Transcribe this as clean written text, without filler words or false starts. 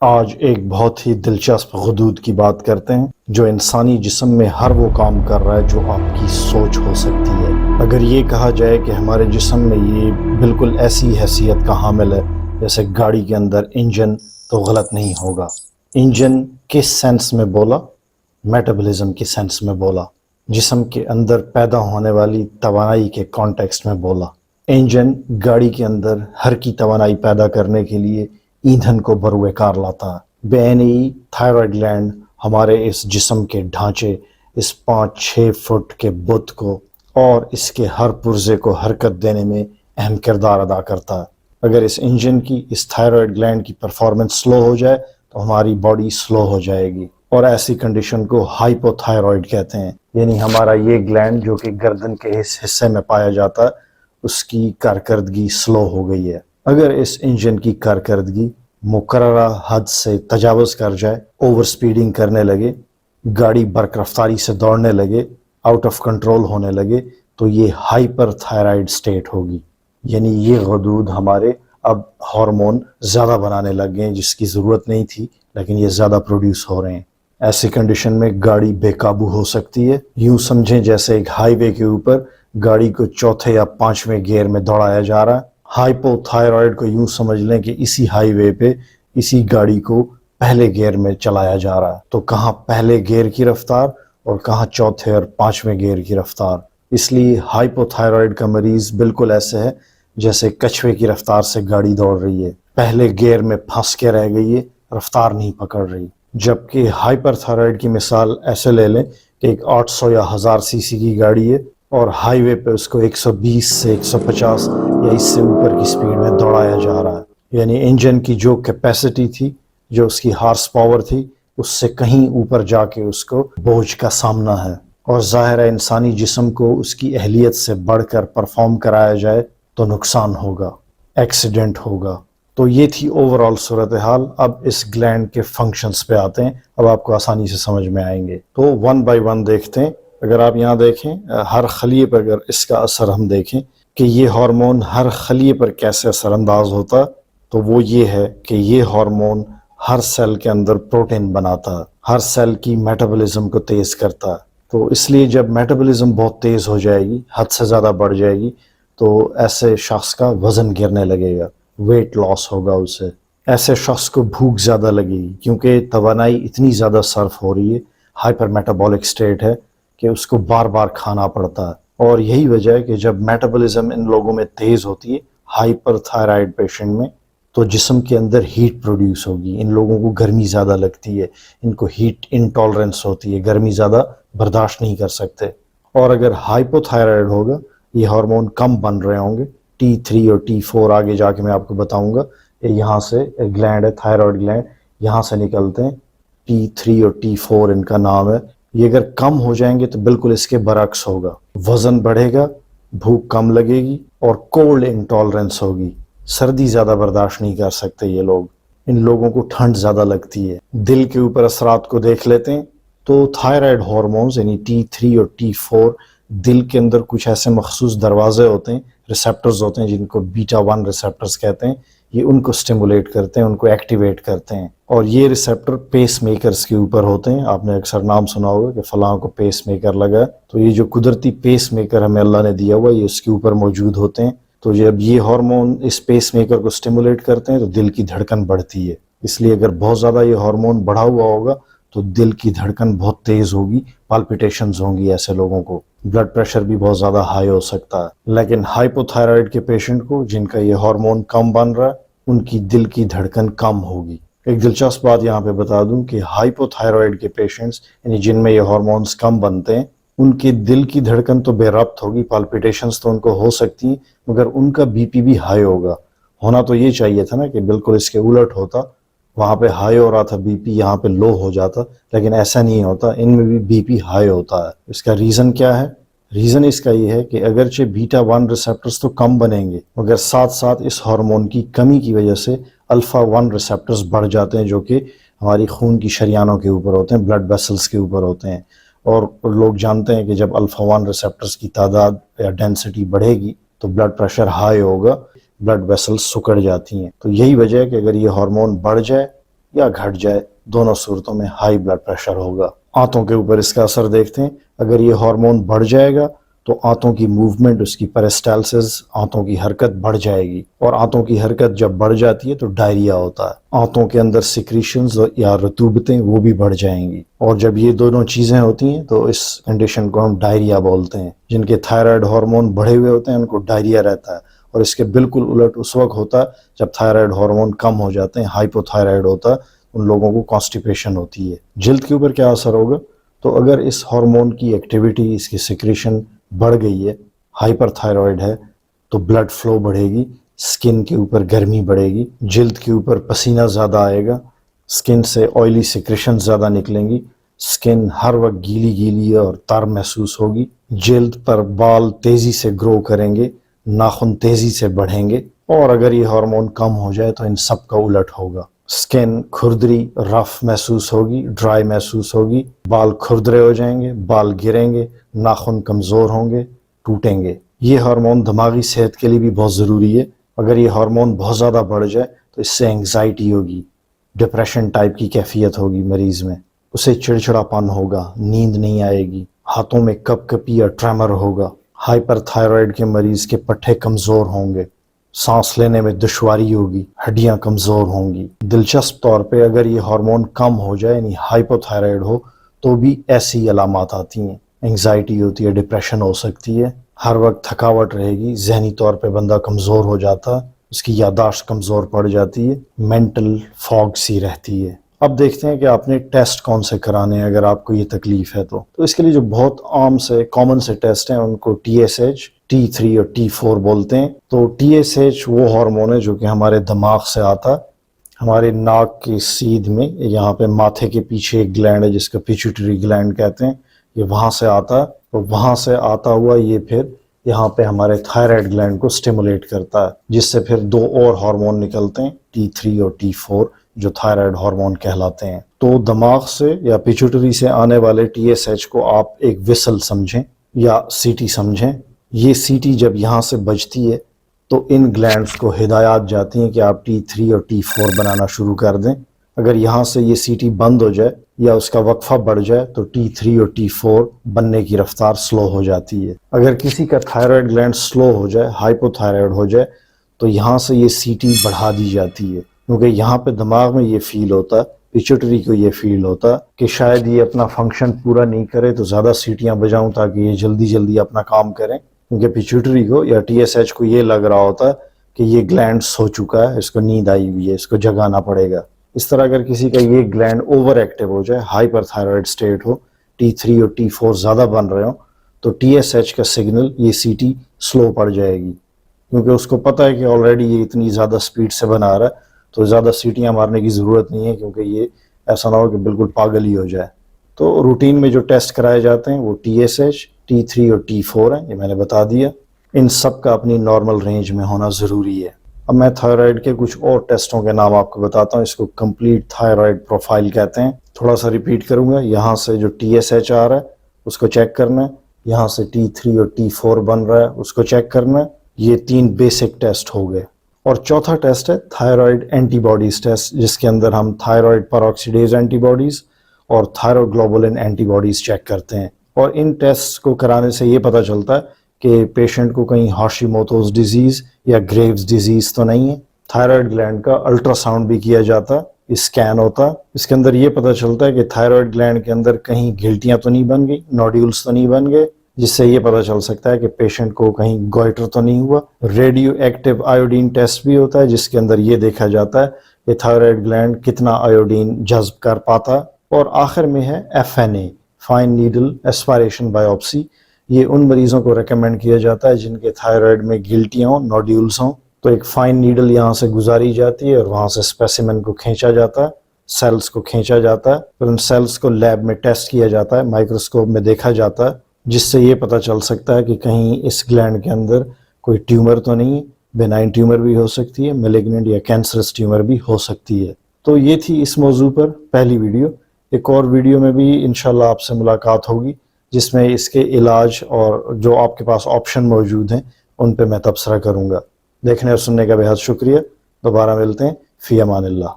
آج ایک بہت ہی دلچسپ غدود کی بات کرتے ہیں جو انسانی جسم میں ہر وہ کام کر رہا ہے جو آپ کی سوچ ہو سکتی ہے۔ اگر یہ کہا جائے کہ ہمارے جسم میں یہ بالکل ایسی حیثیت کا حامل ہے جیسے گاڑی کے اندر انجن، تو غلط نہیں ہوگا۔ انجن کس سینس میں بولا؟ میٹابولزم کے سینس میں بولا، جسم کے اندر پیدا ہونے والی توانائی کے کانٹیکسٹ میں بولا۔ انجن گاڑی کے اندر ہر کی توانائی پیدا کرنے کے لیے ایندھن کو بروئے کار لاتا ہے۔ بینی تھائرائیڈ گلینڈ ہمارے اس جسم کے ڈھانچے، اس 5-6 فٹ کے بت کو اور اس کے ہر پرزے کو حرکت دینے میں اہم کردار ادا کرتا ہے۔ اگر اس انجن کی، اس تھائرائیڈ گلینڈ کی پرفارمنس سلو ہو جائے تو ہماری باڈی سلو ہو جائے گی، اور ایسی کنڈیشن کو ہائپو تھائرائیڈ کہتے ہیں۔ یعنی ہمارا یہ گلینڈ جو کہ گردن کے اس حصے میں پایا جاتا ہے، اس کی کارکردگی سلو ہو گئی ہے۔ اگر اس انجن کی کارکردگی مقررہ حد سے تجاوز کر جائے، اوور سپیڈنگ کرنے لگے، گاڑی برق رفتاری سے دوڑنے لگے، آؤٹ آف کنٹرول ہونے لگے، تو یہ ہائپر تھائرائیڈ سٹیٹ ہوگی۔ یعنی یہ غدود ہمارے اب ہارمون زیادہ بنانے لگ گئے ہیں جس کی ضرورت نہیں تھی، لیکن یہ زیادہ پروڈیوس ہو رہے ہیں۔ ایسی کنڈیشن میں گاڑی بے قابو ہو سکتی ہے۔ یوں سمجھیں جیسے ایک ہائی وے کے اوپر گاڑی کو چوتھے یا 5ویں گیئر میں دوڑایا جا رہا ہے۔ ہائپو تھائرائیڈ کو یوں سمجھ لیں کہ اسی ہائی وے پہ اسی گاڑی کو پہلے گیئر میں چلایا جا رہا ہے، تو کہاں پہلے گیئر کی رفتار اور کہاں چوتھے اور 5ویں گیئر کی رفتار۔ اس لیے ہائپو تھائرائیڈ کا مریض بالکل ایسے ہے جیسے کچھوے کی رفتار سے گاڑی دوڑ رہی ہے، پہلے گیئر میں پھنس کے رہ گئی ہے، رفتار نہیں پکڑ رہی۔ جبکہ ہائپر تھائرائیڈ کی مثال ایسے لے لیں کہ ایک 800 یا 1000 سی سی کی گاڑی ہے اور ہائی وے پہ اس کو 120 سے 150 یا اس سے اوپر کی سپیڈ میں دوڑایا جا رہا ہے۔ یعنی انجن کی جو کیپیسٹی تھی، جو اس کی ہارس پاور تھی، اس سے کہیں اوپر جا کے اس کو بوجھ کا سامنا ہے، اور ظاہر ہے انسانی جسم کو اس کی اہلیت سے بڑھ کر پرفارم کرایا جائے تو نقصان ہوگا، ایکسیڈنٹ ہوگا۔ تو یہ تھی اوورآل صورتحال۔ اب اس گلینڈ کے فنکشنز پہ آتے ہیں، اب آپ کو آسانی سے سمجھ میں آئیں گے۔ تو 1 بائی 1 دیکھتے ہیں۔ اگر آپ یہاں دیکھیں ہر خلیے پر اگر اس کا اثر ہم دیکھیں کہ یہ ہارمون ہر خلیے پر کیسے اثر انداز ہوتا، تو وہ یہ ہے کہ یہ ہارمون ہر سیل کے اندر پروٹین بناتا ہے، ہر سیل کی میٹابولزم کو تیز کرتا ہے۔ تو اس لیے جب میٹابولزم بہت تیز ہو جائے گی، حد سے زیادہ بڑھ جائے گی، تو ایسے شخص کا وزن گرنے لگے گا، ویٹ لاس ہوگا اسے۔ ایسے شخص کو بھوک زیادہ لگے گی کیونکہ توانائی اتنی زیادہ صرف ہو رہی ہے، ہائپر میٹابولک سٹیٹ ہے کہ اس کو بار بار کھانا پڑتا ہے۔ اور یہی وجہ ہے کہ جب میٹابولزم ان لوگوں میں تیز ہوتی ہے، ہائپر تھائرائیڈ پیشنٹ میں، تو جسم کے اندر ہیٹ پروڈیوس ہوگی۔ ان لوگوں کو گرمی زیادہ لگتی ہے، ان کو ہیٹ انٹالرنس ہوتی ہے، گرمی زیادہ برداشت نہیں کر سکتے۔ اور اگر ہائپو تھائرائیڈ ہوگا، یہ ہارمون کم بن رہے ہوں گے، T3 اور T4 آگے جا کے میں آپ کو بتاؤں گا، یہاں سے گلینڈ ہے، تھائرائیڈ گلینڈ، یہاں سے نکلتے ہیں، T3 اور T4 ان کا نام ہے۔ یہ اگر کم ہو جائیں گے تو بالکل اس کے برعکس ہوگا، وزن بڑھے گا، بھوک کم لگے گی، اور کولڈ انٹالرنس ہوگی، سردی زیادہ برداشت نہیں کر سکتے یہ لوگ۔ ان لوگوں کو ٹھنڈ زیادہ لگتی ہے۔ دل کے اوپر اثرات کو دیکھ لیتے ہیں، تو تھائرائیڈ ہارمونز یعنی T3 اور T4 دل کے اندر کچھ ایسے مخصوص دروازے ہوتے ہیں، ریسیپٹرز ہوتے ہیں جن کو بیٹا 1 ریسیپٹرز کہتے ہیں، یہ ان کو سٹیمولیٹ کرتے ہیں، ان کو ایکٹیویٹ کرتے ہیں۔ اور یہ ریسیپٹر پیس میکرز کے اوپر ہوتے ہیں۔ آپ نے اکثر نام سنا ہوگا کہ فلاں کو پیس میکر لگا ہے، تو یہ جو قدرتی پیس میکر ہمیں اللہ نے دیا ہوا، یہ اس کے اوپر موجود ہوتے ہیں۔ تو جب یہ ہارمون اس پیس میکر کو سٹیمولیٹ کرتے ہیں تو دل کی دھڑکن بڑھتی ہے۔ اس لیے اگر بہت زیادہ یہ ہارمون بڑھا ہوا ہوگا تو دل کی دھڑکن بہت تیز ہوگی، پالپیٹیشنز ہوں گی ایسے لوگوں کو، بلڈ پریشر بھی بہت زیادہ ہائی ہو سکتا ہے۔ لیکن ہائپو تھائرائیڈ کے پیشنٹ کو، جن کا یہ ہارمون کم بن رہا ہے، ان کی دل کی دھڑکن کم ہوگی۔ ایک دلچسپ بات یہاں پہ بتا دوں کہ ہائپو تھائرائیڈ کے پیشنٹس یعنی جن میں یہ ہارمونز کم بنتے ہیں، ان کے دل کی دھڑکن تو بے ربط ہوگی، پالپیٹیشنز تو ان کو ہو سکتی ہیں، مگر ان کا بی پی بھی ہائی ہوگا۔ ہونا تو یہ چاہیے تھا نا کہ بالکل اس کے الٹ ہوتا، وہاں پہ ہائی ہو رہا تھا بی پی، یہاں پہ لو ہو جاتا، لیکن ایسا نہیں ہوتا، ان میں بھی بی پی ہائی ہوتا ہے۔ اس کا ریزن کیا ہے؟ ریزن اس کا یہ ہے کہ اگرچہ بیٹا 1 ریسیپٹرز تو کم بنیں گے، مگر ساتھ ساتھ اس ہارمون کی کمی کی وجہ سے الفا 1 ریسیپٹرز بڑھ جاتے ہیں، جو کہ ہماری خون کی شریانوں کے اوپر ہوتے ہیں، بلڈ ویسلز کے اوپر ہوتے ہیں۔ اور لوگ جانتے ہیں کہ جب الفا 1 ریسیپٹرز کی تعداد یا ڈینسٹی بڑھے گی تو بلڈ پریشر ہائی ہوگا، بلڈ ویسلز سکڑ جاتی ہیں۔ تو یہی وجہ ہے کہ اگر یہ ہارمون بڑھ جائے یا گھٹ جائے، دونوں صورتوں میں ہائی بلڈ پریشر ہوگا۔ آنتوں کے اوپر اس کا اثر دیکھتے ہیں، اگر یہ ہارمون بڑھ جائے گا تو آنتوں کی موومنٹ، اس کی پیرسٹالسس، آنتوں کی حرکت بڑھ جائے گی، اور آنتوں کی حرکت جب بڑھ جاتی ہے تو ڈائریا ہوتا ہے، آنتوں کے اندر سیکریشنز یا رطوبتیں وہ بھی بڑھ جائیں گی، اور جب یہ دونوں چیزیں ہوتی ہیں تو اس کنڈیشن کو ہم ڈائریا بولتے ہیں۔ جن کے تھائرائیڈ ہارمون بڑھے ہوئے ہوتے ہیں ان کو ڈائریا رہتا ہے، اور اس کے بالکل الٹ اس وقت ہوتا ہے جب تھائرائیڈ ہارمون کم ہو جاتے ہیں، ہائپو تھائرائیڈ ہوتا ہے، ان لوگوں کو کانسٹیپیشن ہوتی ہے۔ جلد کے اوپر کیا اثر ہوگا؟ تو اگر اس ہارمون کی ایکٹیویٹی، اس کی سیکریشن بڑھ گئی ہے، ہائپر تھائرائیڈ ہے، تو بلڈ فلو بڑھے گی، سکن کے اوپر گرمی بڑھے گی، جلد کے اوپر پسینہ زیادہ آئے گا، سکن سے آئلی سیکریشن زیادہ نکلیں گی، سکن ہر وقت گیلی گیلی اور تر محسوس ہوگی، جلد پر بال تیزی سے گرو کریں گے، ناخن تیزی سے بڑھیں گے، اور اگر یہ ہارمون کم ہو جائے تو ان سب کا الٹ ہوگا۔ سکن کھردری، رف محسوس ہوگی، ڈرائی محسوس ہوگی، بال کھردرے ہو جائیں گے، بال گریں گے، ناخن کمزور ہوں گے، ٹوٹیں گے۔ یہ ہارمون دماغی صحت کے لیے بھی بہت ضروری ہے۔ اگر یہ ہارمون بہت زیادہ بڑھ جائے تو اس سے انگزائٹی ہوگی، ڈپریشن ٹائپ کی کیفیت ہوگی مریض میں، اسے چڑچڑاپن ہوگا، نیند نہیں آئے گی، ہاتھوں میں کپ کپی یا ٹریمر ہوگا، ہائپر تھائرائیڈ کے مریض کے پٹھے کمزور ہوں گے، سانس لینے میں دشواری ہوگی، ہڈیاں کمزور ہوں گی۔ دلچسپ طور پہ اگر یہ ہارمون کم ہو جائے، یعنی ہائپو تھائرائیڈ ہو، تو بھی ایسی علامات آتی ہیں، انگزائٹی ہوتی ہے، ڈپریشن ہو سکتی ہے، ہر وقت تھکاوٹ رہے گی، ذہنی طور پہ بندہ کمزور ہو جاتا ہے، اس کی یادداشت کمزور پڑ جاتی ہے، مینٹل فاگ سی رہتی ہے۔ اب دیکھتے ہیں کہ آپ نے ٹیسٹ کون سے کرانے ہیں اگر آپ کو یہ تکلیف ہے تو اس کے لیے جو بہت عام سے کامن سے ٹیسٹ ہیں ان کو TSH، T3 اور T4 بولتے ہیں۔ تو TSH وہ ہارمون ہے جو کہ ہمارے دماغ سے آتا، ہمارے ناک کی سیدھ میں، یہاں پہ ماتھے کے پیچھے ایک گلینڈ ہے جس کو پیچوٹری گلینڈ کہتے ہیں، یہ وہاں سے آتا ہے، تو وہاں سے آتا ہوا یہ پھر یہاں پہ ہمارے تھائرائیڈ گلینڈ کو سٹیمولیٹ کرتا ہے، جس سے پھر دو اور ہارمون نکلتے ہیں، T3 اور T4، جو تھائرائیڈ ہارمون کہلاتے ہیں۔ تو دماغ سے یا پیچوٹری سے آنے والے TSH کو آپ ایک وسل سمجھیں یا سیٹی سمجھیں۔ یہ سیٹی جب یہاں سے بجتی ہے تو ان گلینڈز کو ہدایات جاتی ہیں کہ آپ T3 اور T4 بنانا شروع کر دیں۔ اگر یہاں سے یہ سیٹی بند ہو جائے یا اس کا وقفہ بڑھ جائے تو T3 اور T4 بننے کی رفتار سلو ہو جاتی ہے۔ اگر کسی کا تھائرائیڈ گلینڈ سلو ہو جائے، ہائپو تھائرائیڈ ہو جائے، تو یہاں سے یہ سیٹی بڑھا دی جاتی ہے، کیونکہ یہاں پہ دماغ میں یہ فیل ہوتا ہے، پیچوٹری کو یہ فیل ہوتا ہے کہ شاید یہ اپنا فنکشن پورا نہیں کرے تو زیادہ سیٹیاں بجاؤں تاکہ یہ جلدی جلدی اپنا کام کریں، کیونکہ پیچوٹری کو یا TSH کو یہ لگ رہا ہوتا ہے کہ یہ گلینڈ سو چکا ہے، اس کو نیند آئی ہوئی ہے، اس کو جگانا پڑے گا۔ اس طرح اگر کسی کا یہ گلینڈ اوور ایکٹیو ہو جائے، ہائپر تھائرائیڈ سٹیٹ ہو، T3 اور T4 زیادہ بن رہے ہوں، تو TSH کا سگنل، یہ سیٹی سلو پڑ جائے گی، کیونکہ اس کو پتہ ہے کہ آلریڈی یہ اتنی زیادہ سپیڈ سے بنا رہا ہے تو زیادہ سیٹیاں مارنے کی ضرورت نہیں ہے، کیونکہ یہ ایسا نہ ہو کہ بالکل پاگل ہی ہو جائے۔ تو روٹین میں جو ٹیسٹ کرائے جاتے ہیں وہ TSH، T3 اور T4 ہیں، یہ میں نے بتا دیا۔ ان سب کا اپنی نارمل رینج میں ہونا ضروری ہے۔ اب میں تھائرائیڈ کے کچھ اور ٹیسٹوں کے نام آپ کو بتاتا ہوں، اس کو کمپلیٹ تھائرائیڈ پروفائل کہتے ہیں۔ تھوڑا سا ریپیٹ کروں گا، یہاں سے جو TSH آ رہا ہے اس کو چیک کرنا ہے، یہاں سے T3 اور T4 بن رہا ہے اس کو چیک کرنا ہے۔ یہ 3 بیسک ٹیسٹ ہو گئے، اور چوتھا ٹیسٹ ہے تھائرائیڈ اینٹی باڈیز ٹیسٹ، جس کے اندر ہم تھائرائیڈ پراکسیڈیز اینٹی باڈیز اور تھائروگلوبولن اینٹی باڈیز چیک کرتے ہیں، اور ان ٹیسٹ کو کرانے سے یہ پتہ چلتا ہے کہ پیشنٹ کو کہیں ہاشیموتوز ڈیزیز یا گریوز ڈیزیز تو نہیں ہے۔ تھائرائیڈ گلینڈ کا الٹرا ساؤنڈ بھی کیا جاتا ہے، اسکین ہوتا ہے، اس کے اندر یہ پتہ چلتا ہے کہ تھائرائیڈ گلینڈ کے اندر کہیں گھلٹیاں تو نہیں بن گئی، نوڈیولز تو نہیں بن گئے، جس سے یہ پتہ چل سکتا ہے کہ پیشنٹ کو کہیں گوئٹر تو نہیں ہوا۔ ریڈیو ایکٹیو آیوڈین ٹیسٹ بھی ہوتا ہے، جس کے اندر یہ دیکھا جاتا ہے کہ تھائرائیڈ گلینڈ کتنا آیوڈین جذب کر پاتا ہے۔ اور آخر میں ہے FNA، فائن نیڈل ایسپائریشن بایوپسی، یہ ان مریضوں کو ریکمینڈ کیا جاتا ہے جن کے تھائرائیڈ میں گلٹیاں ہوں، نوڈیولز ہوں، تو ایک فائن نیڈل یہاں سے گزاری جاتی ہے اور وہاں سے اسپیسیمن کو کھینچا جاتا ہے، سیلز کو کھینچا جاتا ہے، پھر ان سیلز کو لیب میں ٹیسٹ کیا جاتا ہے، مائکروسکوپ میں دیکھا جاتا ہے، جس سے یہ پتہ چل سکتا ہے کہ کہیں اس گلینڈ کے اندر کوئی ٹیومر تو نہیں ہے، بینائن ٹیومر بھی ہو سکتی ہے، میلیگننٹ یا کینسرس ٹیومر بھی ہو سکتی ہے۔ تو یہ تھی اس موضوع پر پہلی ویڈیو۔ ایک اور ویڈیو میں بھی انشاءاللہ آپ سے ملاقات ہوگی، جس میں اس کے علاج اور جو آپ کے پاس آپشن موجود ہیں ان پہ میں تبصرہ کروں گا۔ دیکھنے اور سننے کا بہت شکریہ، دوبارہ ملتے ہیں، فی امان اللہ۔